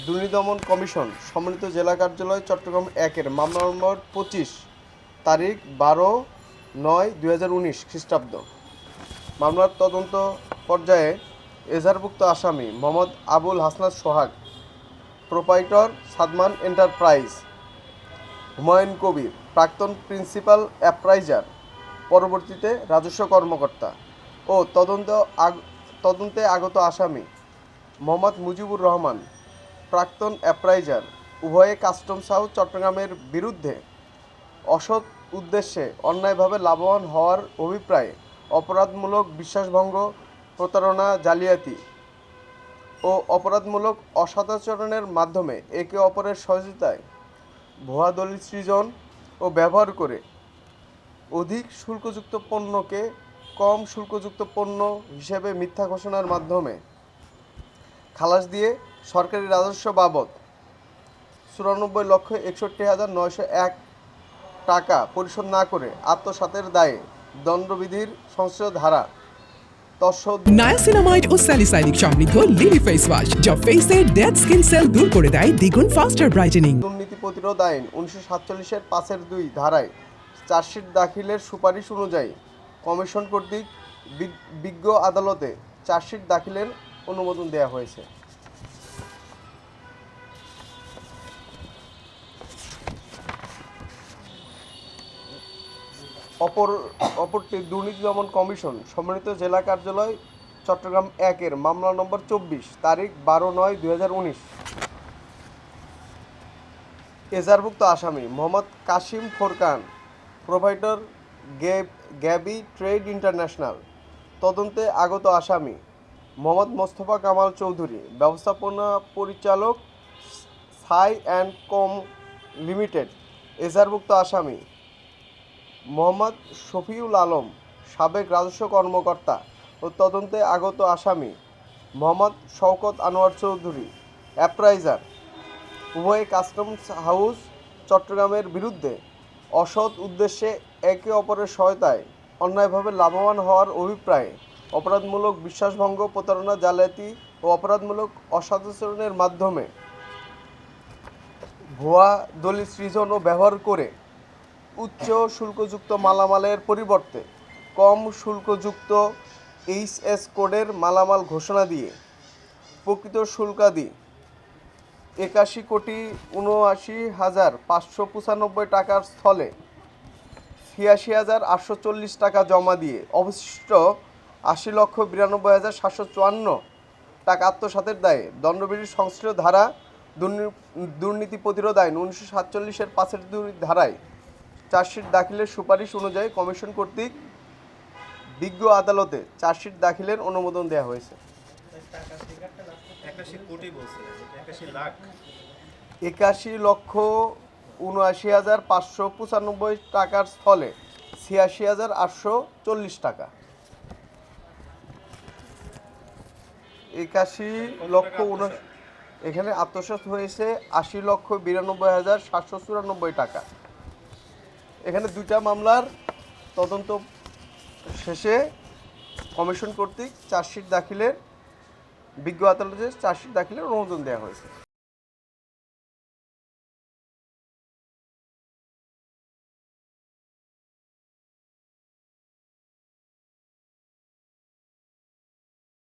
দুর্নীতি দমন কমিশন সমন্বিত জেলা কার্যালয় চট্টগ্রাম ১-এর মামলা নম্বর ২৫ তারিখ ১২/৯/২০১৯ খ্রিস্টাব্দ। মামলার তদন্ত পর্যায়ে এজাহারভুক্ত আসামি মোহাম্মদ আবুল হাসনাত সোহাগ, প্রোপাইটর সাদমান এন্টারপ্রাইজ, হুমায়ুন কবির, প্রাক্তন প্রিন্সিপাল অ্যাপ্রাইজার, পরবর্তীতে রাজস্ব কর্মকর্তা, ও তদন্তে আগত আসামি মোহাম্মদ মুজিবুর রহমান, প্রাক্তন অ্যাপ্রাইজার, উভয়ে কাস্টমস হাউস চট্টগ্রামের বিরুদ্ধে অসৎ উদ্দেশ্যে অন্যায়ভাবে লাভবান হওয়ার অভিপ্রায়ে অপরাধমূলক বিশ্বাসভঙ্গ, প্রতারণা, জালিয়াতি ও অপরাধমূলক অসদাচরণের মাধ্যমে একে অপরের সহযোগিতায় ভুয়া দলিল সৃজন ও ব্যবহার করে অধিক শুল্কযুক্ত পণ্যকে কম শুল্কযুক্ত পণ্য হিসেবে মিথ্যা ঘোষণার মাধ্যমে খালাস দিয়ে সরকারি রাজস্ব বাবদ ৯৪,৬১,৯০১ টাকা পরিশোধ না করে আত্মসাতের দায়ে দণ্ডবিধির সংশ্লিষ্ট ধারা নায়াসিনামাইড ও স্যালিসাইলিক সমৃদ্ধ লিলি ফেস ওয়াশ যা ফেসের ডেড স্কিন সেল দূর করে দেয় দ্বিগুণ ফাস্টার ব্রাইটেনিং। দুর্নীতি প্রতিরোধ আইন ১৯৪৭-এর ৫-২ ধারায় চার্জশিট দাখিলের সুপারিশ অনুযায়ী কমিশন কর্তৃক বিজ্ঞ আদালতে চার্জশিট দাখিলের অনুমোদন দেওয়া হয়েছে। অপরটি দুর্নীতি দমন কমিশন সমন্বিত জেলা কার্যালয় চট্টগ্রাম ১-এর মামলা নম্বর ২৪ তারিখ ১২/৯/২০১৯। এজাহারভুক্ত আসামি Mohammad Kasim Forkan, provider Gabi Trade International, তদন্তে আগত আসামি মোহাম্মদ মোস্তফা কামাল চৌধুরী, ব্যবস্থাপনা পরিচালক সাই অ্যান্ড কম লিমিটেড। এজাহারভুক্ত আসামি মোহাম্মদ শফিউল আলম, সাবেক রাজস্ব কর্মকর্তা, ও তদন্তে আগত আসামি মোহাম্মদ শওকত আনোয়ার চৌধুরী, অ্যাপ্রাইজার, উভয়ে কাস্টমস হাউস চট্টগ্রামের বিরুদ্ধে অসৎ উদ্দেশ্যে একে অপরের সহায়তায় অন্যায়ভাবে লাভবান হওয়ার অভিপ্রায়ে অপরাধমূলক বিশ্বাসভঙ্গ, প্রতারণা, জালিয়াতি ও অপরাধমূলক অসদাচরণের মাধ্যমে ভুয়া দলিল সৃজন ও ব্যবহার করে উচ্চ শুল্কযুক্ত মালামালের পরিবর্তে কম শুল্কযুক্ত এইচএস কোডের মালামাল ঘোষণা দিয়ে প্রকৃত শুল্কাদি ৮১,৭৯,৫৯৫ টাকার স্থলে ৮৬,৮৪০ টাকা জমা দিয়ে অবশিষ্ট ৮০,৯২,৭৫৪ টাকা আত্মসাতের দায়ে দণ্ডবিধির সংশ্লিষ্ট ধারা দুর্নীতি প্রতিরোধ আইন ১৯৪৭-এর ৫-২ ধারায় চার্জশিট দাখিলের সুপারিশ অনুযায়ী কমিশন কর্তৃক বিজ্ঞ আদালতে চার্জশিট দাখিলের অনুমোদন দেওয়া হয়েছে। ৮১,৭৯,৫৯৫ টাকার স্থলে ৮৬,৮৪০ টাকা। ৮১,০০,০০০ এখানে আত্মসাৎ হয়েছে ৮০,৯২,৭৯৪ টাকা। এখানে দুইটা মামলার তদন্ত শেষে কমিশন কর্তৃক চার্জশিট দাখিলের বিজ্ঞ আদালতে চার্জশিট দাখিলের অনুমোদন দেওয়া হয়েছে।